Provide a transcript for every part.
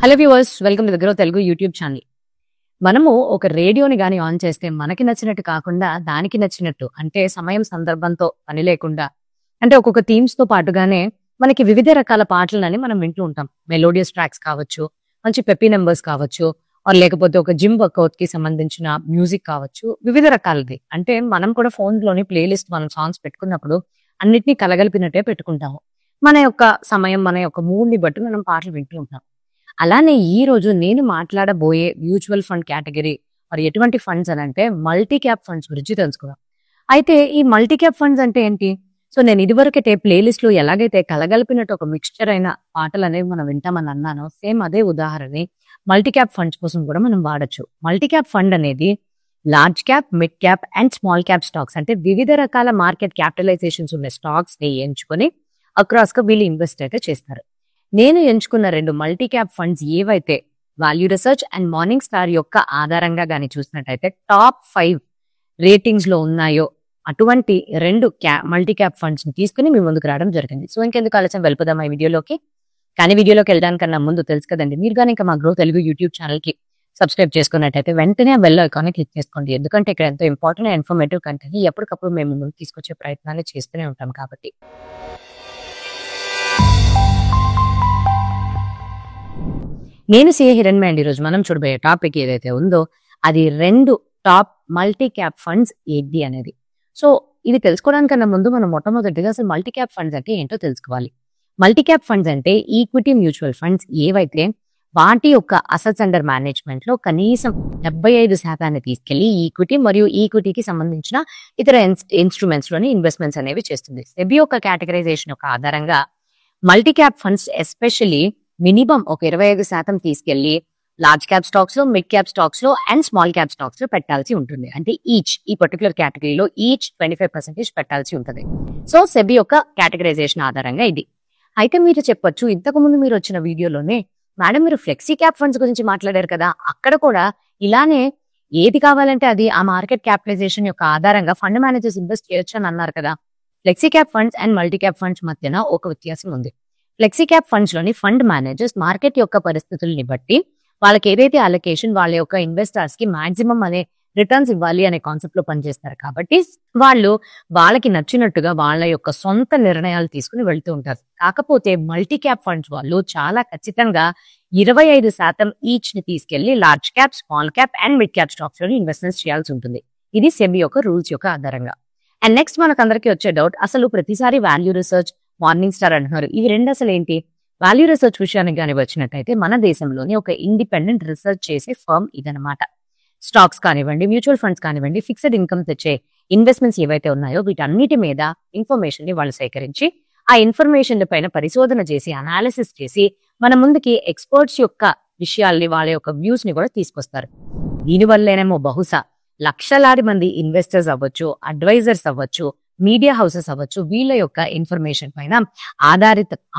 Hello viewers, welcome to the grow Telugu YouTube channel. మనము ఒక రేడియోని గాని ఆన్ చేస్తే మనకి నచ్చినట్టు కాకుండా దానికి నచ్చినట్టు, అంటే సమయం సందర్భంతో పని లేకుండా, అంటే ఒక్కొక్క థీమ్స్ తో పాటుగానే మనకి వివిధ రకాల పాటలని మనం వింటూ ఉంటాం. మెలోడియస్ ట్రాక్స్ కావచ్చు, మంచి పెప్పీ నెంబర్స్ కావచ్చు, లేకపోతే ఒక జిమ్ వర్కౌట్ కి సంబంధించిన మ్యూజిక్ కావచ్చు, వివిధ రకాలది. అంటే మనం కూడా ఫోన్ లోని ప్లేలిస్ట్ మనం సాంగ్స్ పెట్టుకున్నప్పుడు అన్నిటినీ కలగలిపినట్టే పెట్టుకుంటాము. మన యొక్క సమయం, మన యొక్క మూడ్ ని బట్టి మనం పాటలు వింటూ ఉంటాం. అలానే ఈ రోజు నేను మాట్లాడబోయే మ్యూచువల్ ఫండ్ కేటగిరీ మరి ఎటువంటి ఫండ్స్ అని అంటే మల్టీ క్యాప్ ఫండ్స్ గురించి తెలుసుకుందాం. అయితే ఈ మల్టీ క్యాప్ ఫండ్స్ అంటే ఏంటి? సో నేను ఇదివరకైతే ప్లేలిస్ట్ లో ఎలాగైతే కలగలిపినట్టు ఒక మిక్స్చర్ అయిన పాటలు అనేవి మనం వింటామని అన్నానో, సేమ్ అదే ఉదాహరణని మల్టీ క్యాప్ ఫండ్స్ కోసం కూడా మనం వాడచ్చు. మల్టీ క్యాప్ ఫండ్ అనేది large cap, mid cap and small cap stocks, అంటే వివిధ రకాల మార్కెట్ క్యాపిటలైజేషన్స్ ఉన్న స్టాక్స్ ని ఎంచుకొని అక్రాస్ గా వీళ్ళు ఇన్వెస్ట్ అయితే చేస్తారు. నేను ఎంచుకున్న 2 మల్టీ క్యాప్ ఫండ్స్ ఏవైతే value research and morning star యొక్క ఆధారంగా గాని చూసినట్టయితే టాప్ 5 రేటింగ్స్ లో ఉన్నాయో అటువంటి 2 మల్టీ క్యాప్ ఫండ్స్ ని తీసుకుని మీ ముందుకు రావడం జరిగింది. సో ఇంకెందుకు ఆలస్యం, వెళ్ళిపోదాం ఈ వీడియోలోకి. కానీ వీడియోలోకి వెళ్ళడానికన్నా ముందు తెలుసు కదండి, మీరు కానీ ఇంకా మా గ్రో తెలుగు యూట్యూబ్ ఛానల్ కి సబ్స్క్రైబ్ చేసుకున్నట్టయితే వెంటనే ఆ బెల్ ఐకాన్ క్లిక్ చేసుకోండి. ఎందుకంటే ఇక్కడ ఎంతో ఇంపార్టెంట్ అండ్ ఇన్ఫర్మేటివ్ కంటెంట్ ఎప్పటికప్పుడు మేము ముందుకు తీసుకొచ్చే ప్రయత్నాన్ని చేస్తూనే ఉంటాం కాబట్టి. నేను సిఏ హిరణ్య అండి. ఈరోజు మనం చూడబోయే టాపిక్ ఏదైతే ఉందో అది 2 టాప్ మల్టీ క్యాప్ ఫండ్స్ ఏంటి అనేది. సో ఇది తెలుసుకోవడానికన్నా ముందు మనం మొట్టమొదటిగా అసలు మల్టీ క్యాప్ ఫండ్స్ అంటే ఏంటో తెలుసుకోవాలి. మల్టీ క్యాప్ ఫండ్స్ అంటే ఈక్విటీ మ్యూచువల్ ఫండ్స్ ఏవైతే వాటి యొక్క అసెట్స్ అండర్ మేనేజ్మెంట్ లో కనీసం 75% తీసుకెళ్లి ఈక్విటీ మరియు ఈక్విటీకి సంబంధించిన ఇతర ఇన్స్ట్రుమెంట్స్ లోని ఇన్వెస్ట్మెంట్స్ అనేవి చేస్తుంది. సెబీ యొక్క కేటగరైజేషన్ యొక్క ఆధారంగా multi cap funds especially minimum ఒక 25% తీసుకెళ్లి లార్జ్ క్యాప్ స్టాక్స్ లో, మిడ్ క్యాప్ స్టాక్స్ లో అండ్ స్మాల్ క్యాప్ స్టాక్స్ లో పెట్టాల్సి ఉంటుంది. అంటే ఈ పర్టికులర్ కేటగిరీలో 25% పెట్టాల్సి ఉంటుంది. సో సెబీ యొక్క కేటగరైజేషన్ ఆధారంగా ఇది. అయితే మీరు చెప్పొచ్చు, ఇంతకు ముందు మీరు వచ్చిన వీడియోలోనే మేడం మీరు ఫ్లెక్సీ క్యాప్ ఫండ్స్ గురించి మాట్లాడారు కదా, అక్కడ కూడా ఇలానే ఏది కావాలంటే అది ఆ మార్కెట్ క్యాపిటలైజేషన్ యొక్క ఆధారంగా ఫండ్ మేనేజర్స్ ఇన్వెస్ట్ చేయొచ్చు అని అన్నారు కదా. Flexi cap funds and multi cap funds మధ్యన ఒక వ్యత్యాసం ఉంది. ఫ్లెక్సీ క్యాప్ ఫండ్స్ లోని ఫండ్ మేనేజర్స్ మార్కెట్ యొక్క పరిస్థితుల్ని బట్టి వాళ్ళకి ఏదైతే అలొకేషన్ వాళ్ళ యొక్క ఇన్వెస్టర్స్ కి మాక్సిమం అనే రిటర్న్స్ ఇవ్వాలి అనే కాన్సెప్ట్ లో పనిచేస్తారు. కాబట్టి వాళ్ళు వాళ్ళకి నచ్చినట్టుగా వాళ్ళ యొక్క సొంత నిర్ణయాలు తీసుకుని వెళ్తూ ఉంటారు. కాకపోతే మల్టీ క్యాప్ ఫండ్స్ వాళ్ళు చాలా ఖచ్చితంగా 25% ఈచ్ ని తీసుకెళ్లి large cap, small cap and mid cap stocks లో ఇన్వెస్ట్మెంట్స్ చేయాల్సి ఉంటుంది. ఇది సెబీ యొక్క రూల్స్ యొక్క ఆధారంగా. అండ్ నెక్స్ట్ మనకు అందరికీ వచ్చే డౌట్, అసలు ప్రతిసారి వాల్యూ రీసెర్చ్, మార్నింగ్ స్టార్ అంటున్నారు, ఇవి 2 అసలు ఏంటి? వాల్యూ రీసెర్చ్ విషయానికి కానీ వచ్చినట్టయితే మన దేశంలోని ఒక ఇండిపెండెంట్ రీసెర్చ్ చేసే ఫర్మ్ ఇదనమాట. స్టాక్స్ కానివ్వండి, మ్యూచువల్ ఫండ్స్ కానివ్వండి, ఫిక్స్డ్ ఇన్కమ్ తెచ్చే ఇన్వెస్ట్మెంట్స్ ఏవైతే ఉన్నాయో వీటన్నిటి మీద ఇన్ఫర్మేషన్ ని వాళ్ళు సేకరించి ఆ ఇన్ఫర్మేషన్ పైన పరిశోధన చేసి అనాలిసిస్ చేసి మన ముందుకి ఎక్స్పర్ట్స్ యొక్క విషయాల్ని, వాళ్ళ యొక్క వ్యూస్ ని కూడా తీసుకొస్తారు. దీనివల్లేనేమో బహుశా లక్షలాది మంది ఇన్వెస్టర్స్ అవ్వచ్చు, అడ్వైజర్స్ అవ్వచ్చు, మీడియా హౌసెస్ అవ్వచ్చు, వీళ్ళ యొక్క ఇన్ఫర్మేషన్ పైన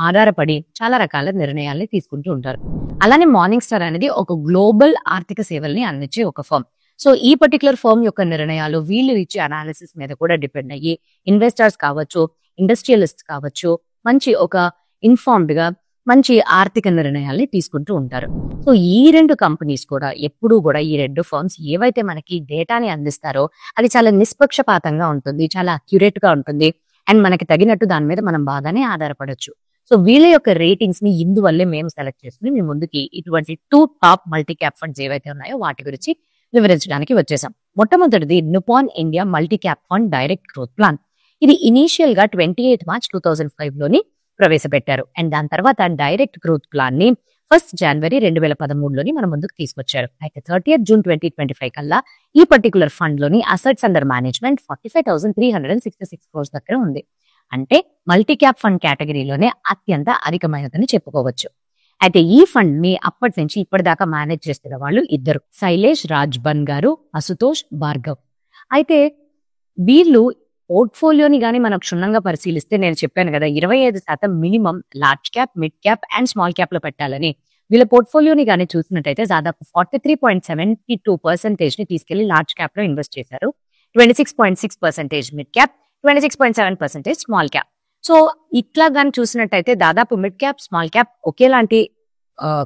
ఆధారపడి చాలా రకాల నిర్ణయాల్ని తీసుకుంటూ ఉంటారు. అలానే మార్నింగ్ స్టార్ అనేది ఒక గ్లోబల్ ఆర్థిక సేవల్ని అందించే ఒక ఫర్మ్. సో ఈ పర్టికులర్ ఫర్మ్ యొక్క నిర్ణయాలు వీళ్ళు ఇచ్చే అనాలిసిస్ మీద కూడా డిపెండ్ అయ్యి ఇన్వెస్టర్స్ కావచ్చు, ఇండస్ట్రియలిస్ట్ కావచ్చు, మంచి ఒక ఇన్ఫార్మ్డ్ గా మంచి ఆర్థిక నిర్ణయాల్ని తీసుకుంటూ ఉంటారు. సో ఈ 2 కంపెనీస్ కూడా ఎప్పుడూ కూడా ఈ 2 ఫర్మ్స్ ఏవైతే మనకి డేటాని అందిస్తారో అది చాలా నిష్పక్షపాతంగా ఉంటుంది, చాలా అక్యురేట్ గా ఉంటుంది అండ్ మనకి తగినట్టు దాని మీద మనం బాగానే ఆధారపడొచ్చు. సో వీళ్ళ యొక్క రేటింగ్స్ ని ఇందువల్లే మేము సెలెక్ట్ చేసుకుని మీ ముందుకి ఇటువంటి 2 టాప్ మల్టీ క్యాప్ ఫండ్స్ ఏవైతే ఉన్నాయో వాటి గురించి వివరించడానికి వచ్చేసాం. మొట్టమొదటిది Nippon India multi cap fund direct growth plan. ఇది ఇనీషియల్ గా 28 మార్చ్ 2005 లోని ప్రవేశపెట్టారు. అండ్ దాని తర్వాత డైరెక్ట్ గ్రోత్ ప్లాన్ ని 1 జనవరి 2013 లోని మన ముందుకు తీసుకొచ్చారు. అయితే 30th జూన్ 2025 కల్లా ఈ పర్టికులర్ ఫండ్ లోని అసెట్స్ అండర్ మేనేజ్మెంట్ 45,366 crores దగ్గర ఉంది. అంటే మల్టీ క్యాప్ ఫండ్ కేటగిరీలోనే అత్యంత అధికమైనదని చెప్పుకోవచ్చు. అయితే ఈ ఫండ్ ని అప్పటి నుంచి ఇప్పటిదాకా మేనేజ్ చేస్తున్న వాళ్ళు 2, శైలేష్ రాజ్బన్ గారు, అశుతోష్ భార్గవ్. అయితే వీళ్ళు పోర్ట్ఫోలియోని గానీ మనం క్షుణ్ణంగా పరిశీలిస్తే నేను చెప్పాను కదా 25% minimum large cap, mid cap and small cap లో పెట్టాలని. వీళ్ళ పోర్ట్ఫోలియోని గానీ చూసినట్టయితే దాదాపు 43.72% ని తీసుకెళ్లి లార్జ్ క్యాప్ లో ఇన్వెస్ట్ చేశారు, 26.6% mid cap, 26.7% small cap. So ఇట్లా గానీ చూసినట్టయితే దాదాపు మిడ్ క్యాప్, స్మాల్ క్యాప్ ఒకేలాంటి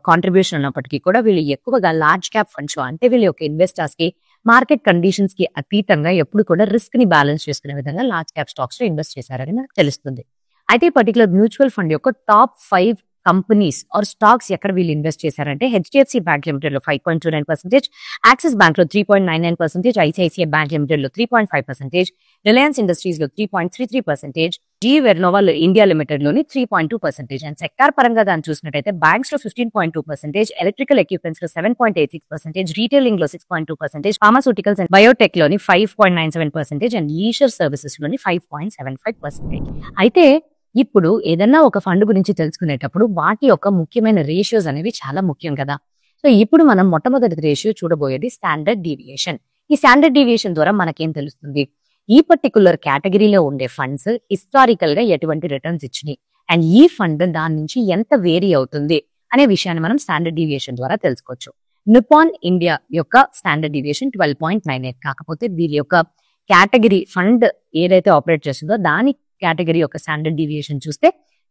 కాంట్రిబ్యూషన్ ఉన్నప్పటికీ కూడా వీళ్ళు ఎక్కువగా లార్జ్ క్యాప్ ఫండ్స్ లో, అంటే వీళ్ళ యొక్క ఇన్వెస్టర్స్ కి మార్కెట్ కండిషన్స్ కి అతీతంగా ఎప్పుడు కూడా రిస్క్ ని బ్యాలెన్స్ చేసుకునే విధంగా లార్జ్ క్యాప్ స్టాక్స్ లో ఇన్వెస్ట్ చేశారని మనకు తెలుస్తుంది. అయితే పర్టికులర్ మ్యూచువల్ ఫండ్ యొక్క టాప్ 5 కంపెనీస్ ఆర్ స్టాక్స్ ఎక్కడ వీళ్ళు ఇన్వెస్ట్ చేశారంటే హెచ్డిఎఫ్సి బ్యాంక్ లిమిటెడ్ లో 5.29%, యాక్సిస్ బ్యాంక్ లో 3.99%, ఐసిఐసిఐ బ్యాంక్ లిమిటెడ్ లో 3.5%, రిలయన్స్ ఇండస్ట్రీస్ లో 3.33%, జీ వెర్నోవా ఇండియా లిమిటెడ్ లోని 3.2%. అండ్ సెక్టార్ పరంగా దాన్ని చూసినట్టయితే బ్యాంక్స్ లో 15.2%, ఎలక్ట్రికల్ ఎక్విప్మెంట్స్ లో 7.86%, రీటైలింగ్ లో 6.2%, ఫార్మాస్యూటికల్స్ అండ్ బయోటెక్ లోని 5.97%, అండ్ లీజర్ సర్వీసెస్ లోని 5.75%. అయితే ఇప్పుడు ఏదన్నా ఒక ఫండ్ గురించి తెలుసుకునేటప్పుడు వాటి యొక్క ముఖ్యమైన రేషియోస్ అనేవి చాలా ముఖ్యం కదా. సో ఇప్పుడు మనం మొట్టమొదటి రేషియో చూడబోయేది స్టాండర్డ్ డీవియేషన్. ఈ స్టాండర్డ్ డీవియేషన్ ద్వారా మనకేం తెలుస్తుంది, ఈ పర్టికులర్ కేటగిరీలో ఉండే ఫండ్స్ హిస్టారికల్ గా ఎటువంటి రిటర్న్స్ ఇచ్చినాయి అండ్ ఈ ఫండ్ దాని నుంచి ఎంత వేరీ అవుతుంది అనే విషయాన్ని మనం స్టాండర్డ్ డీవియేషన్ ద్వారా తెలుసుకోవచ్చు. నిపాన్ ఇండియా యొక్క స్టాండర్డ్ డీవియేషన్ 12.98, కాకపోతే దీని యొక్క కేటగిరీ ఫండ్ ఏదైతే ఆపరేట్ చేస్తుందో దాని కేటగిరీ యొక్క స్టాండర్డ్ డీవియేషన్ చూస్తే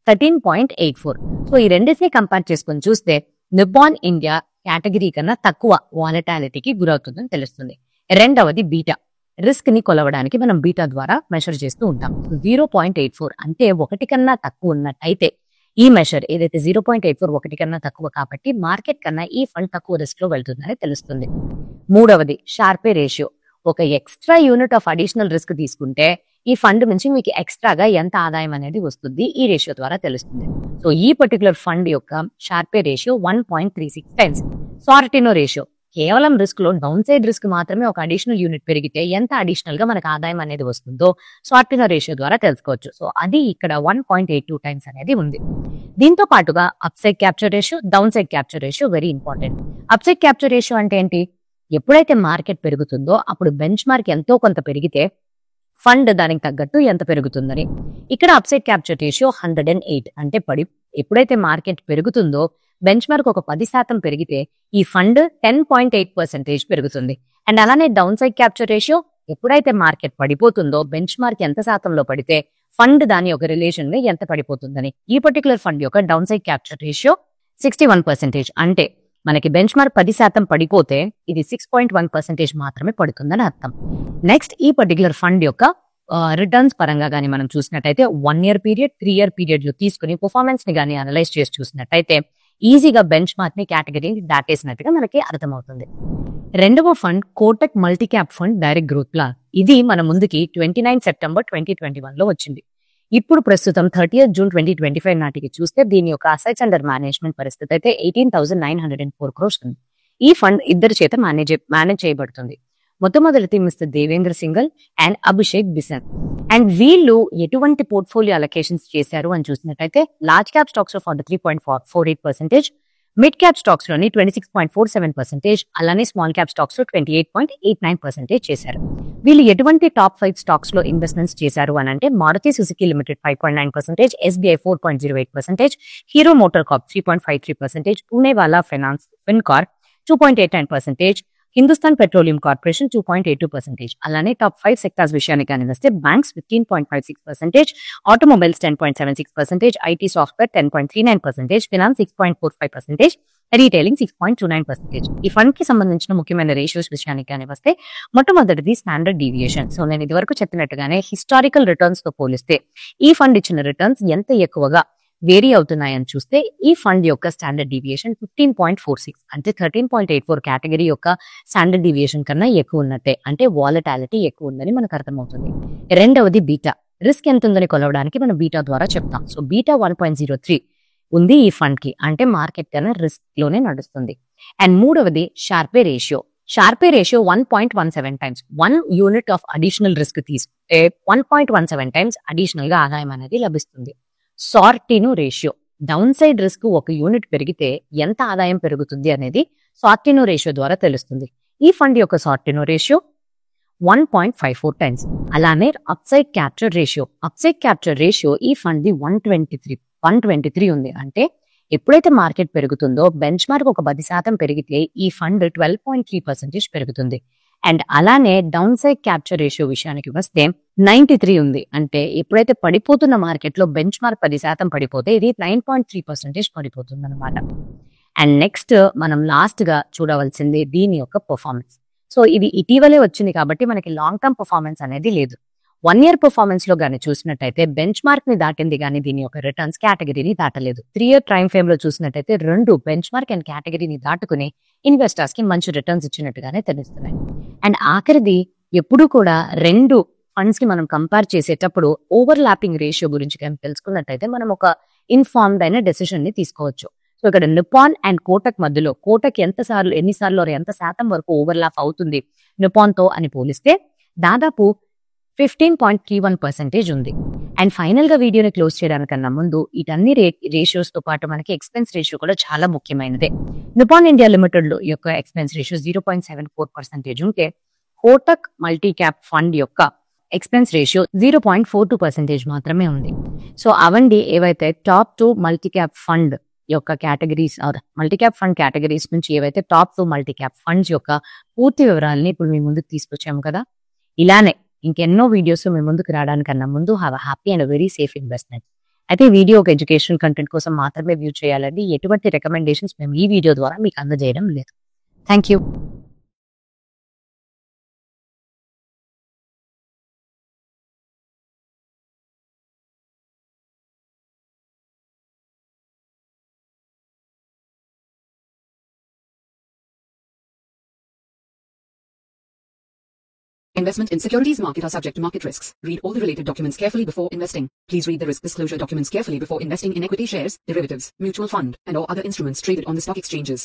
13.84. సో ఈ రెండింటిని కంపేర్ చేసుకొని చూస్తే నిపాన్ ఇండియా కేటగిరీ కన్నా తక్కువ వాలటాలిటీకి గురవుతుందని తెలుస్తుంది. రెండవది బీటా. రిస్క్ ని కొలవడానికి మనం బీటా ద్వారా మెషర్ చేస్తూ ఉంటాం. 0.84 అంటే 1 కన్నా తక్కువ ఉన్నట్టయితే ఈ మెషర్ ఏదైతే 0.84 1 కన్నా తక్కువ కాబట్టి మార్కెట్ కన్నా ఈ ఫండ్ తక్కువ రిస్క్ లో వెళ్తుందని తెలుస్తుంది. మూడవది షార్పే రేషియో. ఒక extra unit of additional risk తీసుకుంటే ఈ ఫండ్ నుంచి మీకు ఎక్స్ట్రాగా ఎంత ఆదాయం అనేది వస్తుంది ఈ రేషియో ద్వారా తెలుస్తుంది. సో ఈ పర్టికులర్ ఫండ్ యొక్క షార్పే రేషియో 1.36 టైమ్స్. సార్టినో రేషియో కేవలం రిస్క్ లో డౌన్ సైడ్ రిస్క్ మాత్రమే ఒక అడిషనల్ యూనిట్ పెరిగితే ఎంత అడిషనల్ గా మనకు ఆదాయం అనేది వస్తుందో సార్టినో రేషియో ద్వారా తెలుసుకోవచ్చు. సో అది ఇక్కడ 1.82 టైమ్స్ అనేది ఉంది. దీంతో పాటుగా up side capture ratio, down side capture ratio very important. Up side capture ratio అంటే ఏంటి, ఎప్పుడైతే మార్కెట్ పెరుగుతుందో అప్పుడు బెంచ్ మార్క్ ఎంతో కొంత పెరిగితే ఫండ్ దానికి తగ్గట్టు ఎంత పెరుగుతుందని. ఇక్కడ అప్సైడ్ క్యాప్చర్ రేషియో 108 అంటే ఎప్పుడైతే మార్కెట్ పెరుగుతుందో బెంచ్ మార్క్ ఒక 10% పెరిగితే ఈ ఫండ్ 10.8% పెరుగుతుంది. అండ్ అలానే డౌన్ సైడ్ క్యాప్చర్ రేషియో ఎప్పుడైతే మార్కెట్ పడిపోతుందో బెంచ్ మార్క్ ఎంత శాతంలో పడితే ఫండ్ దాని యొక్క రిలేషన్ గా ఎంత పడిపోతుందని. ఈ పర్టికులర్ ఫండ్ యొక్క డౌన్ సైడ్ క్యాప్చర్ రేషియో 61%. అంటే మనకి బెంచ్ మార్క్ 10% పడిపోతే ఇది 6.1% మాత్రమే పడుతుందని అర్థం. నెక్స్ట్ ఈ పర్టికులర్ ఫండ్ యొక్క రిటర్న్స్ పరంగా కానీ మనం చూసినట్టయితే 1 year పీరియడ్, 3 year పీరియడ్ లో తీసుకుని పర్ఫార్మెన్స్ ని కానీ అనలైజ్ చేసి చూసినట్టయితే ఈజీగా బెంచ్ మార్క్ ని కేటగిరీని దాటేసినట్టుగా మనకి అర్థమవుతుంది. రెండవ fund Kotak multi cap fund direct growth plan. ఇది మన ముందుకి 29 September 2021 లో వచ్చింది. ఇప్పుడు ప్రస్తుతం 30th June 2025 నాటికి చూస్తే దీని యొక్క అసెట్స్ అండర్ మేనేజ్మెంట్ పరిస్థితి అయితే 18,904 crores ఉంది. ఈ ఫండ్ ఇద్దరు చేత మేనేజ్ చేయబడుతుంది. మొట్టమొదటి mister Devendra Singhal and Abhishek Bisan. And వీళ్ళు ఎటువంటి పోర్ట్ఫోలియో అలొకేషన్స్ చేశారు అని చూసినట్టయితే లార్జ్ క్యాప్ స్టాక్స్ లో 43.48%, మిడ్ క్యాప్ స్టాక్స్ లోని 26.47%, అలానే స్మాల్ క్యాప్ స్టాక్స్ లో 28.89% చేశారు. వీళ్ళు ఎటువంటి టాప్ 5 స్టాక్స్ లో ఇన్వెస్ట్మెంట్స్ చేశారు అని అంటే Maruti Suzuki limited 5.9%, SBI 4.08%, Hero MotoCorp 3.53%, Poonawalla finance Fincorp 2.89%, Hindustan petroleum corporation 2.82%. అలానే టాప్ 5 సెక్టార్స్ విషయానికి కానీ వస్తే banks 15.56%, automobiles 10.76%, IT software 10.39%, finance 6.45%, retailing 6.29%. ఈ ఫండ్ కి సంబంధించిన ముఖ్యమైన రేషియోస్ విషయానికి కానీ వస్తే మొట్టమొదటిది స్టాండర్డ్ డీవియేషన్. సో నేను ఇది వరకు చెప్పినట్టుగానే హిస్టారికల్ రిటర్న్స్ తో పోలిస్తే ఈ ఫండ్ ఇచ్చిన రిటర్న్స్ ఎంత ఎక్కువగా వేరీ అవుతున్నాయని చూస్తే ఈ ఫండ్ యొక్క స్టాండర్డ్ డీవియేషన్ 15.46 అంటే 13.84 కేటగిరీ యొక్క స్టాండర్డ్ డీవియేషన్ కన్నా ఎక్కువ ఉన్నట్టే, అంటే వాలటాలిటీ ఎక్కువ ఉందని మనకు అర్థమవుతుంది. రెండవది బీటా. రిస్క్ ఎంత ఉందని కొలవడానికి మనం బీటా ద్వారా చెప్తాం. సో బీటా 1.03 ఉంది ఈ ఫండ్ కి, అంటే మార్కెట్ కన్నా రిస్క్ లోనే నడుస్తుంది. అండ్ మూడవది Sharpe ratio. Sharpe ratio 1.17 times. 1 unit of additional risk తీసుకుంటే 1.17 టైమ్స్ అడిషనల్ గా ఆదాయం అనేది లభిస్తుంది. Sortino ratio. Downside risk 1 unit పెరిగితే ఎంత ఆదాయం పెరుగుతుంది అనేది సార్టినో రేషియో ద్వారా తెలుస్తుంది. ఈ ఫండ్ యొక్క సార్టినో రేషియో 1.54 టైమ్స్. అలానే upside capture ratio. Upside capture ratio ఈ ఫండ్ ది 123 ఉంది. అంటే ఎప్పుడైతే మార్కెట్ పెరుగుతుందో బెంచ్ మార్క్ ఒక 10% పెరిగితే ఈ ఫండ్ 12.3% పెరుగుతుంది. అండ్ అలానే డౌన్ సైడ్ క్యాప్చర్ రేషియో విషయానికి వస్తే 93 ఉంది. అంటే ఎప్పుడైతే పడిపోతున్న మార్కెట్ లో బెంచ్ మార్క్ 10% పడిపోతే ఇది 9.3% పడిపోతుంది అనమాట. అండ్ నెక్స్ట్ మనం లాస్ట్ గా చూడవలసింది దీని యొక్క పర్ఫార్మెన్స్. సో ఇది ఇటీవలే వచ్చింది కాబట్టి మనకి లాంగ్ టర్మ్ పర్ఫార్మెన్స్ అనేది లేదు. 1 year పర్ఫార్మెన్స్ లో గానీ చూసినట్టయితే బెంచ్ మార్క్ ని దాటింది కానీ దీని యొక్క రిటర్న్స్ కేటగిరీని దాటలేదు. 3 year టైం ఫ్రేమ్ లో చూసినట్టయితే 2 బెంచ్ మార్క్ అండ్ కేటగిరీని దాటుకుని ఇన్వెస్టర్స్ కి మంచి రిటర్న్స్ ఇచ్చినట్టుగానే తెలుస్తున్నాయి. అండ్ ఆఖరిది ఎప్పుడు కూడా 2 ఫండ్స్ కి మనం కంపేర్ చేసేటప్పుడు ఓవర్ ల్యాపింగ్ రేషియో గురించి కానీ తెలుసుకున్నట్టయితే మనం ఒక ఇన్ఫార్మ్డ్ అయిన డెసిషన్ ని తీసుకోవచ్చు. సో ఇక్కడ నిపాన్ అండ్ కోటక్ మధ్యలో కోటక్ ఎన్నిసార్లు ఎంత శాతం వరకు ఓవర్లాప్ అవుతుంది నిపాన్ తో అని పోలిస్తే దాదాపు 15.31% ఉంది. అండ్ ఫైనల్ గా వీడియోని క్లోజ్ చేయడానికన్నా ముందు ఇటన్ని రేషియోస్ తో పాటు మనకి ఎక్స్పెన్స్ రేషియో కూడా చాలా ముఖ్యమైనదే. నిపాన్ ఇండియా లిమిటెడ్ యొక్క ఎక్స్పెన్స్ రేషియో 0.74% ఉంటే కోటక్ మల్టీ క్యాప్ ఫండ్ యొక్క ఎక్స్పెన్స్ రేషియో 0.42% మాత్రమే ఉంది. సో అవండి ఏవైతే టాప్ 2 మల్టీ క్యాప్ ఫండ్ యొక్క categories multi cap fund categories నుంచి ఏవైతే టాప్ 2 మల్టీ క్యాప్ ఫండ్స్ యొక్క పూర్తి వివరాలని ఇప్పుడు మీ ముందుకు తీసుకొచ్చాము కదా. ఇలానే ఇంకెన్నో వీడియోస్ మీ ముందుకు రావడానికన్నా ముందు have a happy and very safe investment. అయితే వీడియో ఒక ఎడ్యుకేషన్ కంటెంట్ కోసం మాత్రమే వ్యూ చేయాలండి. ఎటువంటి రికమెండేషన్స్ మేము ఈ వీడియో ద్వారా మీకు అందజేయడం లేదు. Thank you. Investment in securities market are subject to market risks. Read all the related documents carefully before investing. Please read the risk disclosure documents carefully before investing in equity shares, derivatives, mutual fund, and or other instruments traded on the stock exchanges.